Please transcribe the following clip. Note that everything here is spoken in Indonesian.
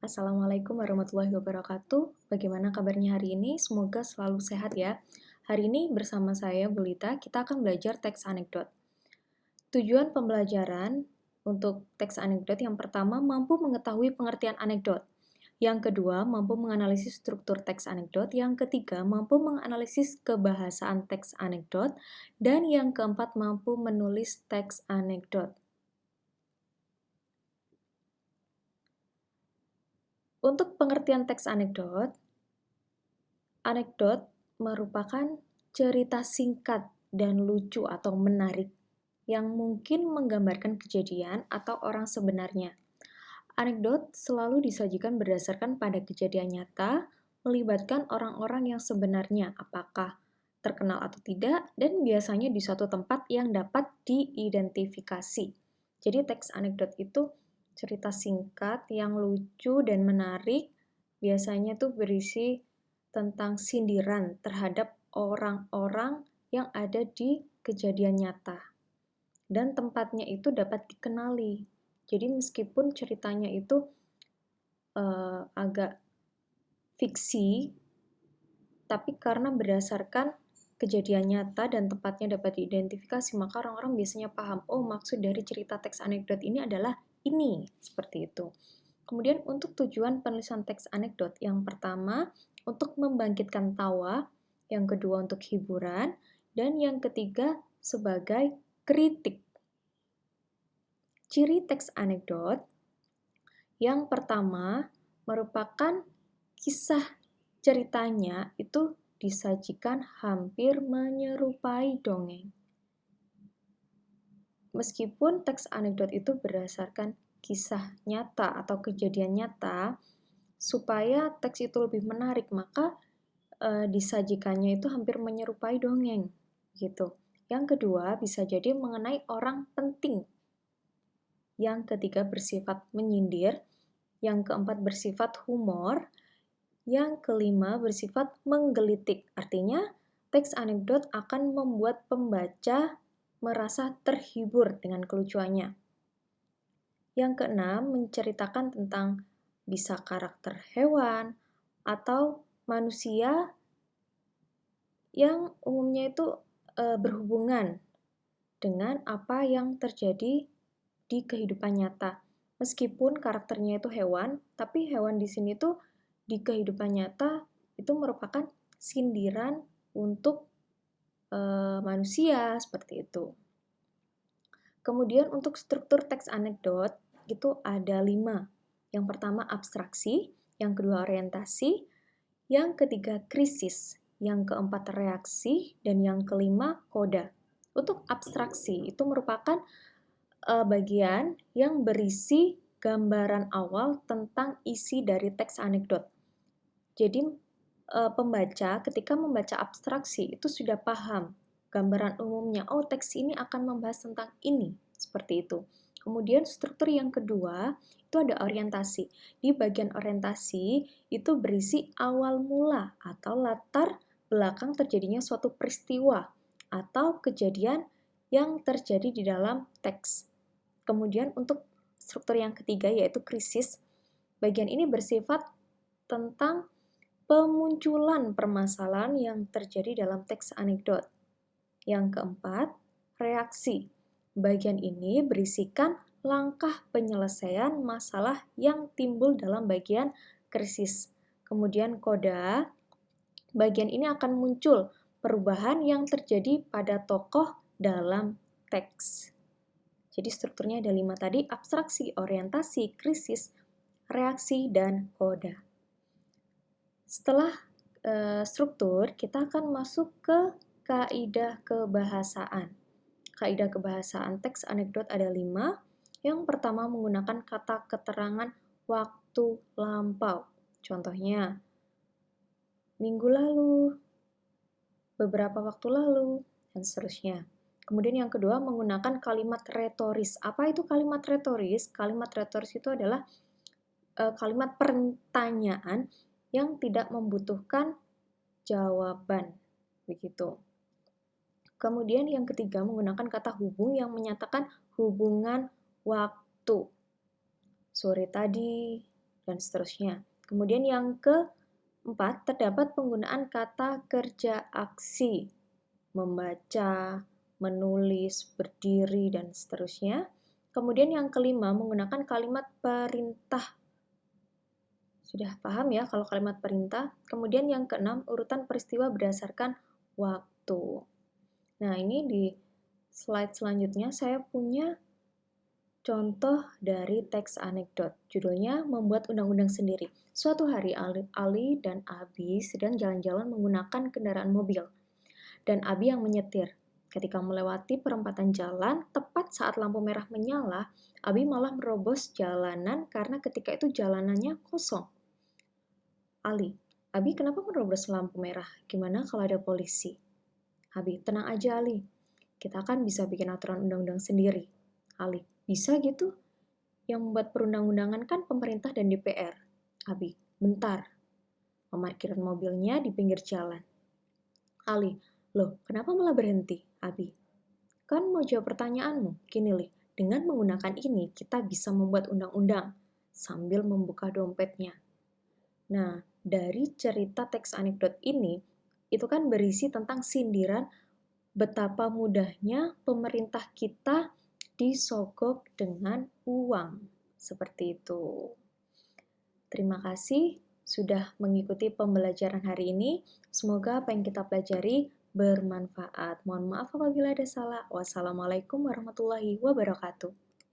Assalamualaikum warahmatullahi wabarakatuh. Bagaimana kabarnya hari ini? Semoga selalu sehat ya. Hari ini bersama saya, Bulita, kita akan belajar teks anekdot. Tujuan pembelajaran untuk teks anekdot yang pertama, mampu mengetahui pengertian anekdot. Yang kedua, mampu menganalisis struktur teks anekdot. Yang ketiga, mampu menganalisis kebahasaan teks anekdot. Dan yang keempat, mampu menulis teks anekdot. Untuk pengertian teks anekdot merupakan cerita singkat dan lucu atau menarik yang mungkin menggambarkan kejadian atau orang sebenarnya. Anekdot selalu disajikan berdasarkan pada kejadian nyata, melibatkan orang-orang yang sebenarnya, apakah terkenal atau tidak, dan biasanya di suatu tempat yang dapat diidentifikasi. Jadi teks anekdot itu cerita singkat yang lucu dan menarik, biasanya tuh berisi tentang sindiran terhadap orang-orang yang ada di kejadian nyata. Dan tempatnya itu dapat dikenali. Jadi meskipun ceritanya itu agak fiksi, tapi karena berdasarkan kejadian nyata dan tempatnya dapat diidentifikasi, maka orang-orang biasanya paham, oh maksud dari cerita teks anekdot ini adalah ini, seperti itu. Kemudian untuk tujuan penulisan teks anekdot, yang pertama untuk membangkitkan tawa, yang kedua untuk hiburan, dan yang ketiga sebagai kritik. Ciri teks anekdot yang pertama merupakan kisah ceritanya itu disajikan hampir menyerupai dongeng. Meskipun teks anekdot itu berdasarkan kisah nyata atau kejadian nyata, supaya teks itu lebih menarik, maka disajikannya itu hampir menyerupai dongeng, gitu. Yang kedua, bisa jadi mengenai orang penting. Yang ketiga, bersifat menyindir. Yang keempat, bersifat humor. Yang kelima, bersifat menggelitik. Artinya, teks anekdot akan membuat pembaca merasa terhibur dengan kelucuannya. Yang keenam, menceritakan tentang bisa karakter hewan atau manusia yang umumnya itu berhubungan dengan apa yang terjadi di kehidupan nyata. Meskipun karakternya itu hewan, tapi hewan di sini tuh di kehidupan nyata itu merupakan sindiran untuk manusia, seperti itu. Kemudian untuk struktur teks anekdot itu ada 5. Yang pertama abstraksi, yang kedua orientasi, yang ketiga krisis, yang keempat reaksi, dan yang kelima koda. Untuk abstraksi itu merupakan bagian yang berisi gambaran awal tentang isi dari teks anekdot. Jadi pembaca ketika membaca abstraksi itu sudah paham gambaran umumnya. Oh, teks ini akan membahas tentang ini, seperti itu. Kemudian struktur yang kedua itu ada orientasi. Di bagian orientasi itu berisi awal mula atau latar belakang terjadinya suatu peristiwa atau kejadian yang terjadi di dalam teks. Kemudian untuk struktur yang ketiga yaitu krisis, bagian ini bersifat tentang pemunculan permasalahan yang terjadi dalam teks anekdot. Yang keempat, reaksi. Bagian ini berisikan langkah penyelesaian masalah yang timbul dalam bagian krisis. Kemudian koda, bagian ini akan muncul perubahan yang terjadi pada tokoh dalam teks. Jadi strukturnya ada 5 tadi, abstraksi, orientasi, krisis, reaksi, dan koda. Setelah struktur, kita akan masuk ke kaidah kebahasaan. Kaidah kebahasaan teks anekdot ada 5. Yang pertama menggunakan kata keterangan waktu lampau. Contohnya, minggu lalu, beberapa waktu lalu, dan seterusnya. Kemudian yang kedua menggunakan kalimat retoris. Apa itu kalimat retoris? Kalimat retoris itu adalah kalimat pertanyaan yang tidak membutuhkan jawaban, begitu. Kemudian yang ketiga menggunakan kata hubung yang menyatakan hubungan waktu. Sore tadi, dan seterusnya. Kemudian yang keempat, terdapat penggunaan kata kerja aksi, membaca, menulis, berdiri, dan seterusnya. Kemudian yang kelima, menggunakan kalimat perintah. Sudah paham ya kalau kalimat perintah? Kemudian yang keenam, urutan peristiwa berdasarkan waktu. Nah, ini di slide selanjutnya saya punya contoh dari teks anekdot. Judulnya Membuat Undang-Undang Sendiri. Suatu hari Ali dan Abi sedang jalan-jalan menggunakan kendaraan mobil. Dan Abi yang menyetir. Ketika melewati perempatan jalan, tepat saat lampu merah menyala, Abi malah merobos jalanan karena ketika itu jalanannya kosong. Ali, Abi kenapa merobos lampu merah? Gimana kalau ada polisi? Abi, tenang aja Ali. Kita kan bisa bikin aturan undang-undang sendiri. Ali, bisa gitu? Yang membuat perundang-undangan kan pemerintah dan DPR. Abi, bentar. Memarkirkan mobilnya di pinggir jalan. Ali, loh kenapa malah berhenti? Abi, kan mau jawab pertanyaanmu. Gini Li, dengan menggunakan ini kita bisa membuat undang-undang sambil membuka dompetnya. Nah, dari cerita teks anekdot ini, itu kan berisi tentang sindiran betapa mudahnya pemerintah kita disogok dengan uang. Seperti itu. Terima kasih sudah mengikuti pembelajaran hari ini. Semoga apa yang kita pelajari bermanfaat. Mohon maaf apabila ada salah. Wassalamualaikum warahmatullahi wabarakatuh.